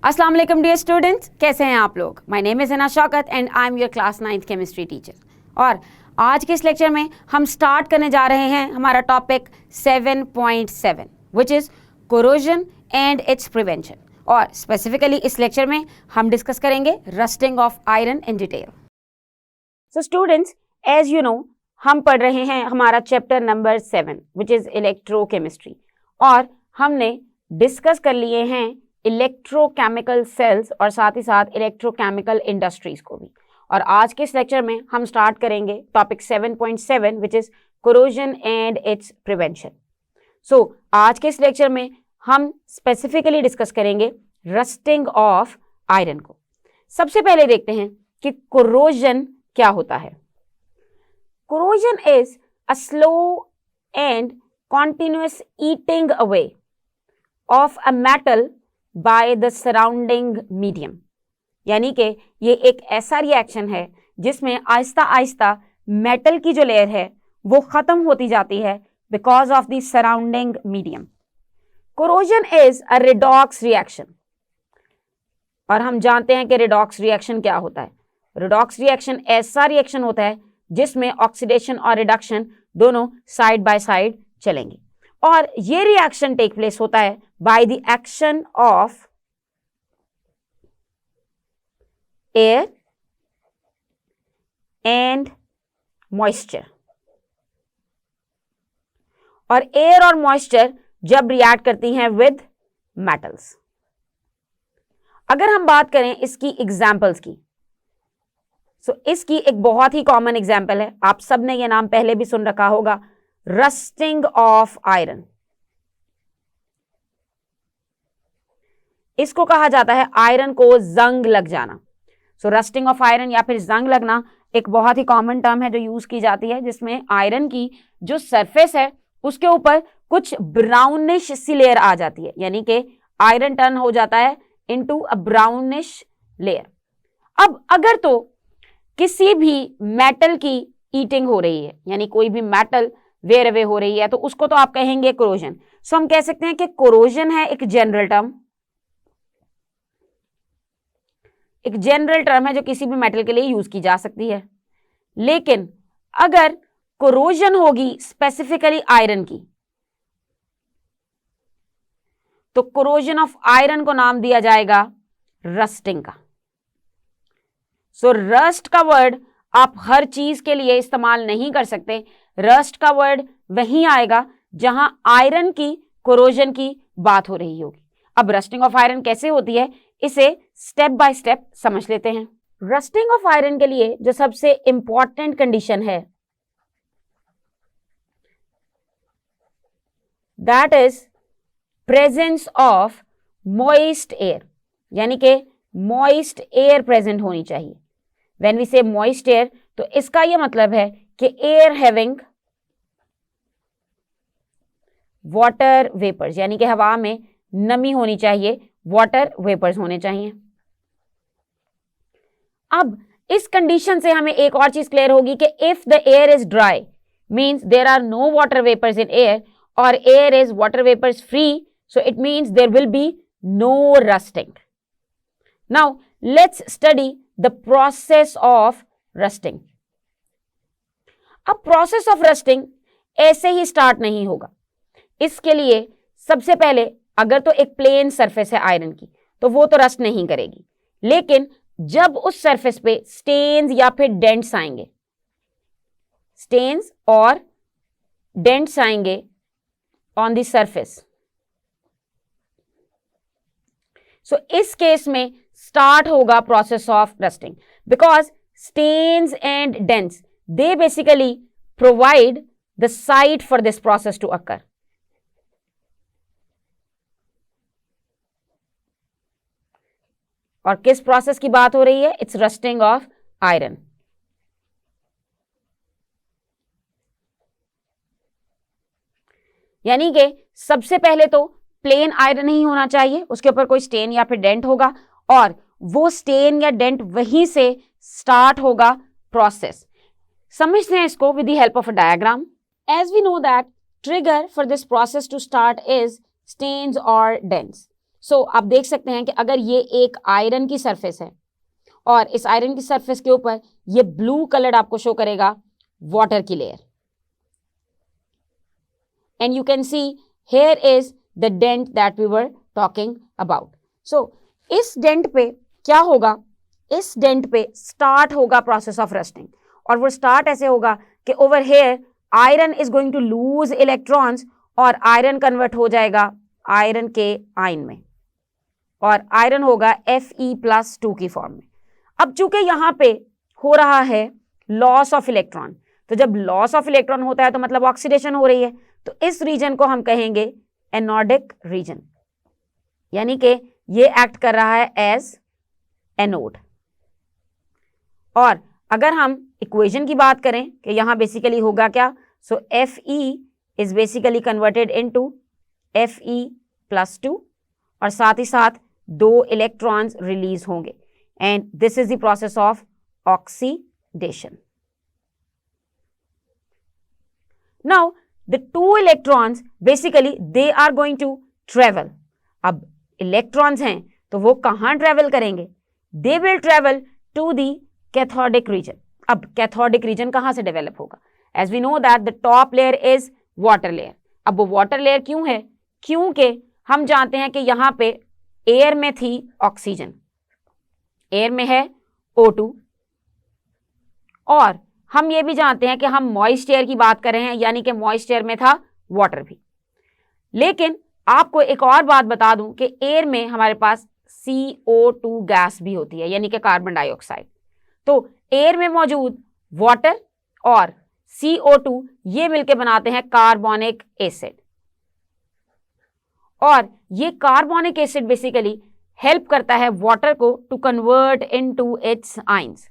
अस्सलाम वालेकुम dear students, कैसे हैं आप लोग। My name is Hina Shaukat and I am your class 9th chemistry teacher. और आज के इस लेक्चर में हम स्टार्ट करने जा रहे हैं हमारा topic 7.7 which is corrosion and its prevention. और स्पेसिफिकली इस लेक्चर में हम डिस्कस करेंगे rusting of iron in detail. So students, as you know हम पढ़ रहे हैं हमारा chapter number 7 which is electrochemistry, और हमने डिस्कस कर लिए हैं इलेक्ट्रोकेमिकल सेल्स और साथ ही साथ इलेक्ट्रोकेमिकल इंडस्ट्रीज को भी। और आज के इस लेक्चर में हम स्टार्ट करेंगे topic 7.7 which is corrosion and its prevention. So आज के इस लेक्चर में हम स्पेसिफिकली डिस्कस करेंगे रस्टिंग ऑफ आयरन को। सबसे पहले देखते हैं कि कोरोजन क्या होता है। Corrosion is a slow and continuous eating away of a metal by the surrounding medium, यानी कि ये एक ऐसा रिएक्शन है जिसमें आहिस्ता आहिस्ता मेटल की जो लेयर है वो खत्म होती जाती है because of the surrounding medium. Corrosion is a redox reaction, और हम जानते हैं कि रिडॉक्स रिएक्शन क्या होता है। रिडॉक्स रिएक्शन ऐसा रिएक्शन होता है जिसमें ऑक्सीडेशन और रिडक्शन दोनों साइड बाय साइड चलेंगे, और ये रिएक्शन टेक प्लेस होता है by the action of air and moisture. और एयर और मॉइस्चर जब रिएक्ट करती हैं विद मेटल्स। अगर हम बात करें इसकी एग्जाम्पल्स की, इसकी एक बहुत ही कॉमन एग्जाम्पल है, आप सब ने यह नाम पहले भी सुन रखा होगा, रस्टिंग ऑफ आयरन। इसको कहा जाता है आयरन को जंग लग जाना। रस्टिंग ऑफ आयरन या फिर जंग लगना एक बहुत ही कॉमन टर्म है जो यूज की जाती है, जिसमें आयरन की जो सरफेस है उसके ऊपर कुछ ब्राउनिश सी लेयर आ जाती है, यानी कि आयरन टर्न हो जाता है इनटू अ ब्राउनिश लेयर। अब अगर तो किसी भी मेटल की ईटिंग हो रही है, यानी कोई भी मेटल वेयर अवे हो रही है, तो उसको तो आप कहेंगे कोरोजन। सो हम कह सकते हैं कि कोरोजन है एक जनरल टर्म, एक जनरल टर्म है जो किसी भी मेटल के लिए यूज की जा सकती है। लेकिन अगर कोरोजन होगी स्पेसिफिकली आयरन की, तो कोरोजन ऑफ आयरन को नाम दिया जाएगा रस्टिंग का। रस्ट का वर्ड आप हर चीज के लिए इस्तेमाल नहीं कर सकते। रस्ट का वर्ड वहीं आएगा जहां आयरन की कोरोजन की बात हो रही होगी। अब रस्टिंग ऑफ आयरन कैसे होती है, इसे स्टेप बाय स्टेप समझ लेते हैं। रस्टिंग ऑफ आयरन के लिए जो सबसे इंपॉर्टेंट कंडीशन है that is presence of moist air, यानी कि मॉइस्ट एयर प्रेजेंट होनी चाहिए। व्हेन वी से मॉइस्ट एयर, तो इसका यह मतलब है कि एयर हैविंग वाटर वेपर्स, यानी कि हवा में नमी होनी चाहिए, वाटर वेपर्स होने चाहिए। अब इस कंडीशन से हमें एक और चीज क्लियर होगी कि if the air is dry means there are no water vapours in air, और air is water vapours free, so it means there will be no rusting. Now let's study the process of rusting. अब process of rusting ऐसे ही start नहीं होगा। इसके लिए सबसे पहले अगर तो एक प्लेन सरफेस है आयरन की, तो वो तो रस्ट नहीं करेगी, लेकिन जब उस सरफेस पे स्टेन्स या फिर डेंट्स आएंगे, स्टेन्स और डेंट्स आएंगे ऑन द सरफेस, सो इस केस में स्टार्ट होगा process of rusting, because stains and dents they basically provide the site for this process to occur. और किस प्रोसेस की बात हो रही है, इट्स रस्टिंग ऑफ आयरन। यानी कि सबसे पहले तो प्लेन आयरन ही होना चाहिए, उसके ऊपर कोई स्टेन या फिर डेंट होगा, और वो स्टेन या डेंट वहीं से स्टार्ट होगा प्रोसेस। समझते हैं इसको with the help of a diagram. As we know that trigger for this process to start is stains और डेंट्स। सो आप देख सकते हैं कि अगर ये एक आयरन की सरफेस है और इस आयरन की सरफेस के ऊपर ये ब्लू कलर्ड आपको शो करेगा वाटर की layer, and you can see here is the dent that we were talking about. So इस डेंट पे क्या होगा, इस डेंट पे स्टार्ट होगा प्रोसेस ऑफ रस्टिंग, और वो स्टार्ट ऐसे होगा कि over here iron is going to lose electrons और आयरन कन्वर्ट हो जाएगा आयरन के आयन में, और आयरन होगा Fe+2 की फॉर्म में। अब चूंकि यहाँ पे हो रहा है लॉस ऑफ इलेक्ट्रॉन, तो जब लॉस ऑफ इलेक्ट्रॉन होता है तो मतलब ऑक्सीडेशन हो रही है, तो इस रीजन को हम कहेंगे एनोडिक रीजन, यानी कि ये एक्ट कर रहा है एज एनोड। और अगर हम इक्वेशन की बात करें कि यहाँ बेसिकली होगा क्या, so Fe is basically converted into Fe+2 और साथ ही साथ 2 इलेक्ट्रॉन्स रिलीज होंगे, and this is the process of oxidation. Now the 2 electrons basically they are going to travel. अब इलेक्ट्रॉन्स हैं तो वो कहाँ ट्रेवल करेंगे, they will travel to the cathodic region. अब कैथोडिक रीजन कहाँ से डेवलप होगा, as we know that the top layer is water layer. अब वो वाटर लेयर क्यों है, क्योंकि हम जानते हैं कि यहाँ पे एयर में थी ऑक्सीजन, एयर में है O2, और हम ये भी जानते हैं कि हम मॉइस्ट एयर की बात कर रहे हैं, यानी कि मॉइस्ट एयर में था वाटर भी। लेकिन आपको एक और बात बता दूं कि एयर में हमारे पास CO2 गैस भी होती है, यानी कि कार्बन डाइऑक्साइड। तो एयर में मौजूद वाटर और CO2 ये मिलकर बनाते हैं कार्बोनिक एसिड, और ये कार्बोनिक एसिड बेसिकली हेल्प करता है वाटर को to convert into its ions,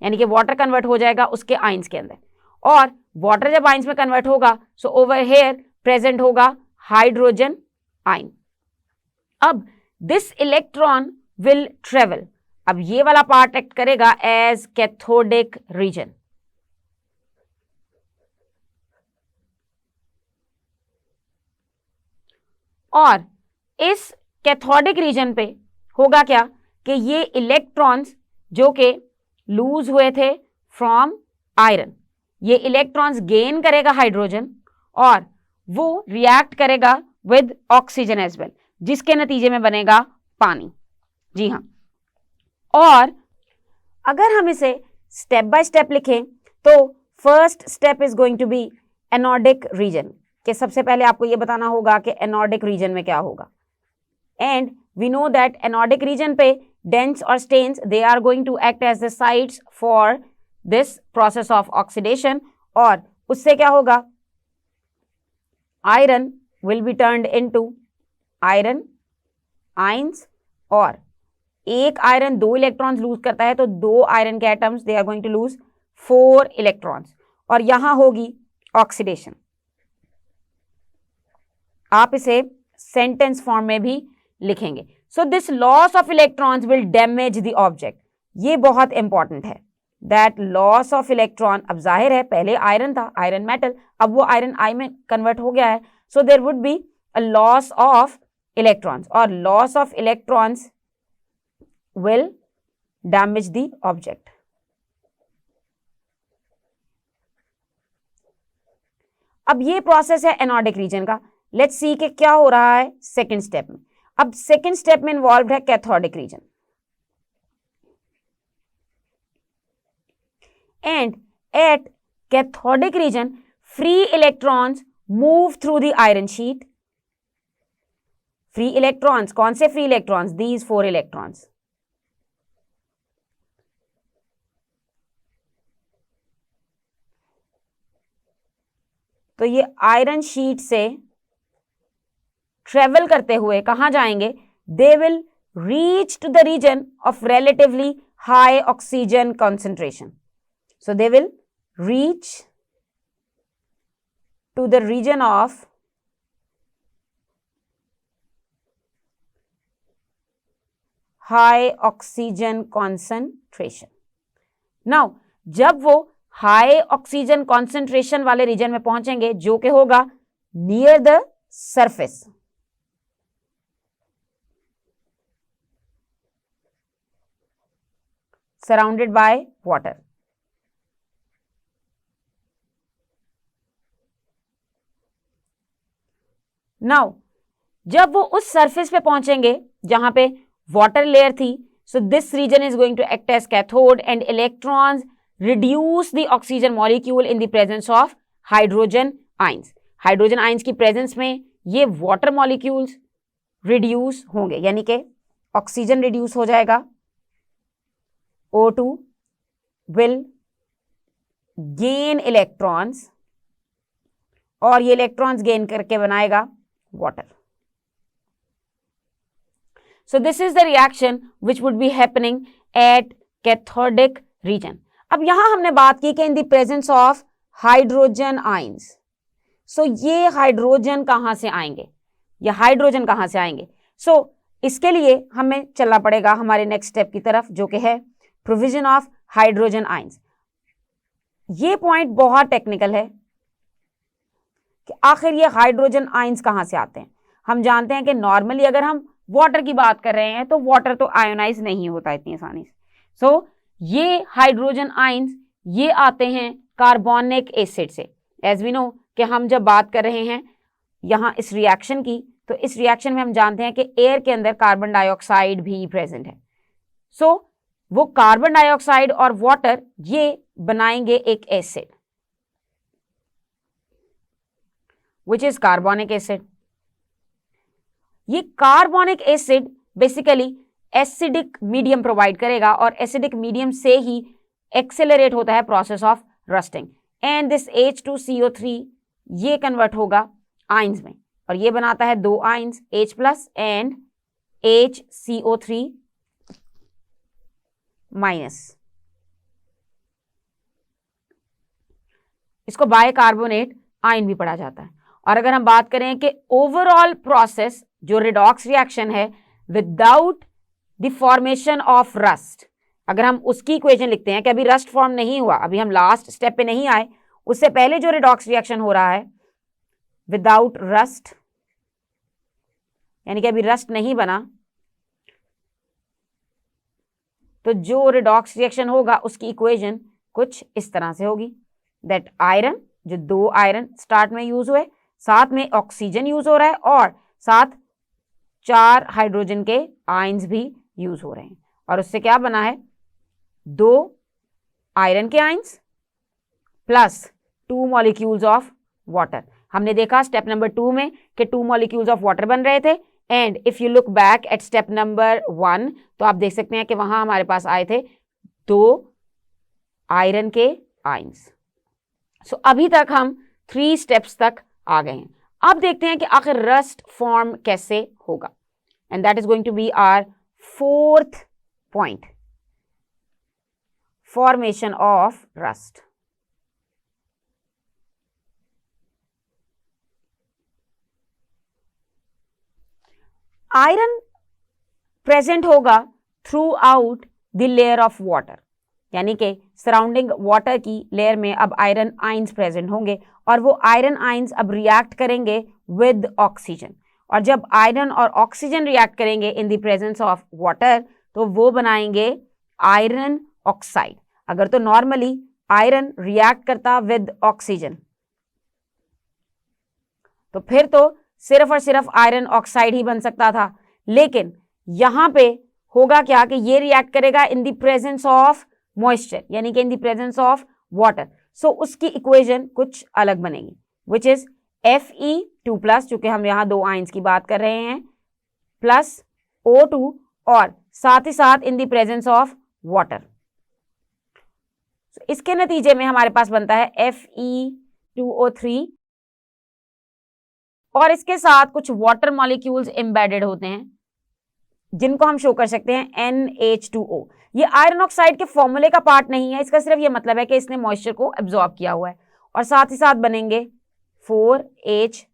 यानी कि वाटर कन्वर्ट हो जाएगा उसके आयंस के अंदर, और वाटर जब आयंस में कन्वर्ट होगा सो ओवर हेयर प्रेजेंट होगा हाइड्रोजन आयन। अब दिस इलेक्ट्रॉन विल ट्रेवल, अब ये वाला पार्ट एक्ट करेगा एज कैथोडिक रीजन। और इस कैथोडिक रीजन पे होगा क्या कि ये इलेक्ट्रॉन्स जो कि लूज हुए थे फ्रॉम आयरन, ये इलेक्ट्रॉन्स गेन करेगा हाइड्रोजन और वो रिएक्ट करेगा विद ऑक्सीजन एज वेल, जिसके नतीजे में बनेगा पानी। जी हाँ, और अगर हम इसे स्टेप बाय स्टेप लिखें तो first step is going to be anodic region, कि सबसे पहले आपको ये बताना होगा कि एनोडिक रीजन में क्या होगा, and we know that anodic region पे डेंस और stains they are going to act as the sites for this process of oxidation, और उससे क्या होगा, iron will be turned into iron ions, और एक आयरन 2 इलेक्ट्रॉन्स लूज करता है तो 2 आयरन के atoms they are going to lose 4 electrons, और यहां होगी ऑक्सीडेशन। आप इसे सेंटेंस फॉर्म में भी लिखेंगे। So this loss of electrons will damage the object, ये बहुत इंपॉर्टेंट है, दैट लॉस ऑफ इलेक्ट्रॉन। अब जाहिर है पहले आयरन था, आयरन मेटल, अब वो आयरन आई में कन्वर्ट हो गया है, so there would be a loss of electrons, और loss of electrons will damage the object. अब ये प्रोसेस है एनोडिक रीजन का। लेट्स सी कि क्या हो रहा है सेकंड स्टेप में। अब सेकंड स्टेप में इन्वॉल्व है cathodic region, and at cathodic region free electrons move through the iron sheet. Free electrons, कौन से फ्री इलेक्ट्रॉन्स, दीज 4 इलेक्ट्रॉन्स। तो ये आयरन शीट से ट्रेवल करते हुए कहां जाएंगे, they will reach to the region of relatively high oxygen concentration. So they will reach to the region of high oxygen concentration. Now जब वो हाई ऑक्सीजन कॉन्सेंट्रेशन वाले रीजन में पहुंचेंगे जो कि होगा near the surface, surrounded by water. Now जब वो उस सरफेस पे पहुंचेंगे जहां पे वाटर लेयर थी, so this region is going to act as cathode and electrons reduce the oxygen molecule in the presence of hydrogen ions। Hydrogen ions की presence में ये वाटर मॉलिक्यूल्स रिड्यूस होंगे, यानी कि ऑक्सीजन रिड्यूस हो जाएगा, O2 will gain electrons और ये इलेक्ट्रॉन्स गेन करके बनाएगा water. So this is the reaction which would be happening at cathodic region। अब यहां हमने बात की कि in the presence of hydrogen ions, so ये हाइड्रोजन कहां से आएंगे, ये हाइड्रोजन कहां से आएंगे? So इसके लिए हमें चलना पड़ेगा हमारे नेक्स्ट स्टेप की तरफ, जो कि है प्रोविजन ऑफ हाइड्रोजन आयंस। ये पॉइंट बहुत टेक्निकल है कि आखिर ये हाइड्रोजन आयंस कहां से आते हैं। हम जानते हैं कि नॉर्मली अगर हम वाटर की बात कर रहे हैं तो वाटर तो आयोनाइज नहीं होता इतनी आसानी से। सो ये हाइड्रोजन आयंस ये आते हैं कार्बोनिक एसिड से। एज वी नो कि हम जब बात कर रहे हैं यहाँ इस रिएक्शन की, तो इस रिएक्शन में हम जानते हैं कि एयर के अंदर कार्बन डाइऑक्साइड भी प्रेजेंट है। सो वो कार्बन डाइऑक्साइड और वाटर ये बनाएंगे एक acid which is carbonic acid. ये carbonic acid basically acidic medium provide करेगा और एसिडिक मीडियम से ही एक्सेलरेट होता है process of rusting, and this H2CO3 ये कन्वर्ट होगा आयंस में और ये बनाता है दो आयंस H+ एंड HCO3-। इसको बाइकार्बोनेट आयन भी पढ़ा जाता है। और अगर हम बात करें कि ओवरऑल प्रोसेस जो रिडॉक्स रिएक्शन है without the formation of rust, अगर हम उसकी इक्वेशन लिखते हैं कि अभी रस्ट फॉर्म नहीं हुआ, अभी हम लास्ट स्टेप पे नहीं आए, उससे पहले जो रिडॉक्स रिएक्शन हो रहा है विदाउट रस्ट, यानी कि अभी रस्ट नहीं बना, तो जो रिडॉक्स रिएक्शन होगा उसकी इक्वेशन कुछ इस तरह से होगी दैट आयरन, जो दो आयरन स्टार्ट में यूज हुए, साथ में ऑक्सीजन यूज हो रहा है और साथ 4 हाइड्रोजन के आयंस भी यूज हो रहे हैं, और उससे क्या बना है 2 आयरन के ions plus 2 molecules of water. हमने देखा स्टेप नंबर 2 में कि 2 मॉलिक्यूल्स ऑफ वाटर बन रहे थे, and if you look back at step number 1 तो आप देख सकते हैं कि वहां हमारे पास आए थे 2 आयरन के आयंस। सो अभी तक हम 3 स्टेप्स तक आ गए हैं। अब देखते हैं कि आखिर रस्ट फॉर्म कैसे होगा, and that is going to be our 4th point, formation of rust. Iron present होगा throughout the layer of water, यानी कि सराउंडिंग वाटर की लेयर में अब आयरन आयंस प्रेजेंट होंगे और वो आयरन आयंस अब रिएक्ट करेंगे विद ऑक्सीजन, और जब आयरन और ऑक्सीजन रिएक्ट करेंगे इन द प्रेजेंस ऑफ वाटर तो वो बनाएंगे आयरन ऑक्साइड। अगर तो नॉर्मली आयरन रिएक्ट करता विद ऑक्सीजन तो फिर तो सिर्फ और सिर्फ आयरन ऑक्साइड ही बन सकता था, लेकिन यहां पे होगा क्या कि ये रिएक्ट करेगा in the presence of moisture, यानी कि in the presence of water. So उसकी इक्वेशन कुछ अलग बनेगी विच इज Fe2+, चूंकि हम यहां 2 आयंस की बात कर रहे हैं, प्लस O2 और साथ ही साथ इन द प्रेजेंस ऑफ वाटर। इसके नतीजे में हमारे पास बनता है Fe2O3 और इसके साथ कुछ वाटर मॉलिक्यूल्स एम्बेडेड होते हैं जिनको हम शो कर सकते हैं NH2O। ये आयरन ऑक्साइड के फॉर्मूले का पार्ट नहीं है, इसका सिर्फ ये मतलब है कि इसने मॉइस्चर को एब्जॉर्ब किया हुआ है, और साथ ही साथ बनेंगे 4H+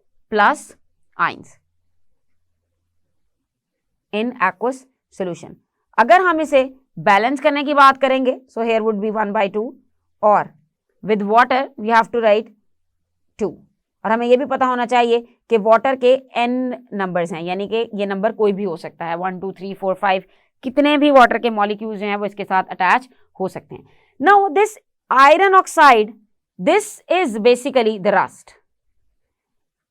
ions in aqueous solution. अगर हम इसे बैलेंस करने की बात करेंगे सो हियर वुड बी 1/2 और with water we have to write 2, और हमें यह भी पता होना चाहिए कि वाटर के n नंबर्स हैं, यानी कि ये नंबर कोई भी हो सकता है 1 2 3 4 5 कितने भी वाटर के मॉलिक्यूल्स हैं वो इसके साथ अटैच हो सकते हैं। Now this iron oxide, this is basically the rust,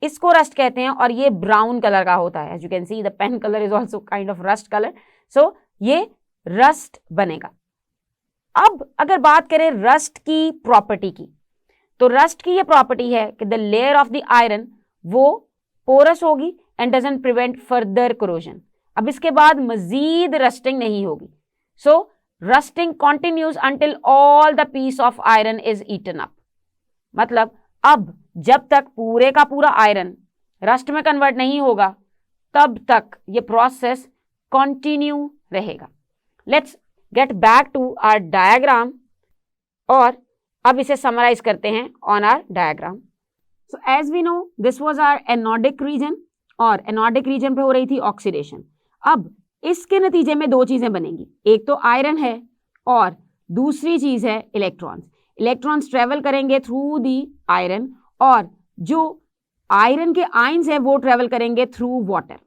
इसको रस्ट कहते हैं और ये ब्राउन कलर का होता है। As you can see the pen colour is also kind of rust colour, so ये रस्ट बनेगा। अब अगर बात करें रस्ट की प्रॉपर्टी की, तो रस्ट की ये प्रॉपर्टी है कि the layer of the iron वो पोरस होगी and doesn't prevent further corrosion. अब इसके बाद मजीद रस्टिंग नहीं होगी, so rusting continues until all the piece of iron is eaten up. मतलब अब जब तक पूरे का पूरा आयरन रस्ट में कन्वर्ट नहीं होगा तब तक ये प्रोसेस कंटिन्यू रहेगा। Let's get back to our diagram और अब इसे समराइज करते हैं on our diagram. So as we know this was our anodic region और एनोडिक रीजन पे हो रही थी ऑक्सीडेशन। अब इसके नतीजे में दो चीजें बनेंगी, एक तो आयरन है और दूसरी चीज है इलेक्ट्रॉन्स। इलेक्ट्रॉन्स ट्रेवल करेंगे थ्रू दी आयरन और जो आयरन के आयंस है वो ट्रेवल करेंगे थ्रू वाटर।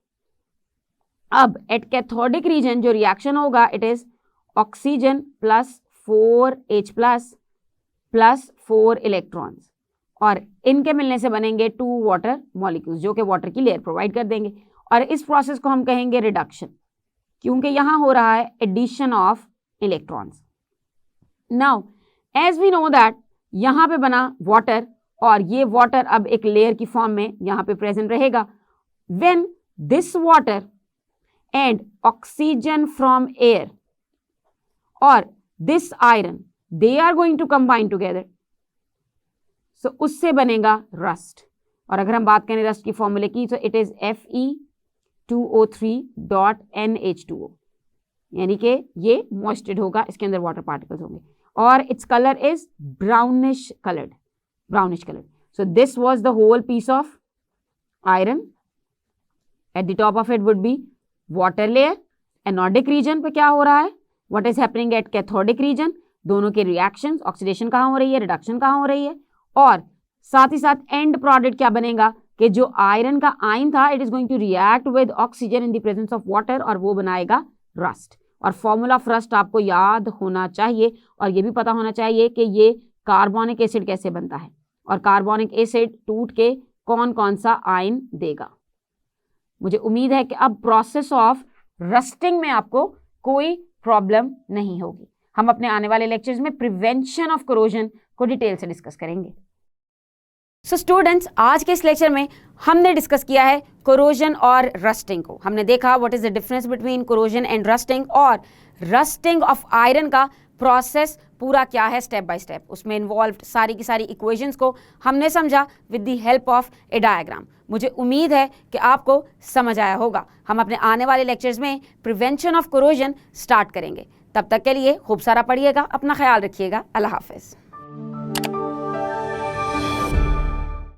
अब एट कैथोडिक रीजन जो रिएक्शन होगा it is oxygen plus 4H plus 4 electrons और इनके मिलने से बनेंगे 2 वाटर मॉलिक्यूल्स जो कि वाटर की लेयर प्रोवाइड कर देंगे और इस प्रोसेस को हम कहेंगे रिडक्शन, क्योंकि यहां हो रहा है addition of electrons. Now as we know that यहां पे बना वाटर और ये वाटर अब एक लेयर की फॉर्म में यहां पे प्रेजेंट रहेगा। When this water and oxygen from air और this iron they are going to combine together, so उससे बनेगा रस्ट। और अगर हम बात करें रस्ट की फॉर्मूले की तो इट इज Fe2O3.NH2O, यानी कि ये मॉइस्चर्ड होगा, इसके अंदर वाटर पार्टिकल्स होंगे और its colour is brownish coloured. So this was the whole piece of iron. At the top of it would be water layer. Anodic region पे क्या हो रहा है, what is happening at cathodic region, दोनों के reactions, oxidation कहाँ हो रही है, रिडक्शन कहाँ हो रही है, और साथ ही साथ एंड प्रोडक्ट क्या बनेगा कि जो आयरन का आयन था it is going to react with oxygen in the presence of water और वो बनाएगा रस्ट। और फॉर्मूला ऑफ रस्ट आपको याद होना चाहिए और ये भी पता होना चाहिए कि ये कार्बोनिक एसिड कैसे बनता है और कार्बोनिक एसिड टूट के कौन कौन सा आयन देगा। मुझे उम्मीद है कि अब प्रोसेस ऑफ रस्टिंग में आपको कोई प्रॉब्लम नहीं होगी। हम अपने आने वाले लेक्चर्स में प्रिवेंशन ऑफ कोरोजन को डिटेल से डिस्कस करेंगे। सो स्टूडेंट्स, आज के इस लेक्चर में हमने डिस्कस किया है कोरोजन और रस्टिंग को। हमने देखा what is the difference between corrosion and rusting और रस्टिंग ऑफ आयरन का प्रोसेस पूरा क्या है स्टेप बाय स्टेप। उसमें इन्वॉल्व्ड सारी की सारी इक्वेशंस को हमने समझा with the help of A diagram. मुझे उम्मीद है कि आपको समझ आया होगा। हम अपने आने वाले लेक्चर्स में प्रिवेंशन ऑफ कोरोजन स्टार्ट करेंगे। तब तक के लिए खूब सारा पढ़िएगा, अपना ख्याल रखिएगा। अल्लाह हाफिज़।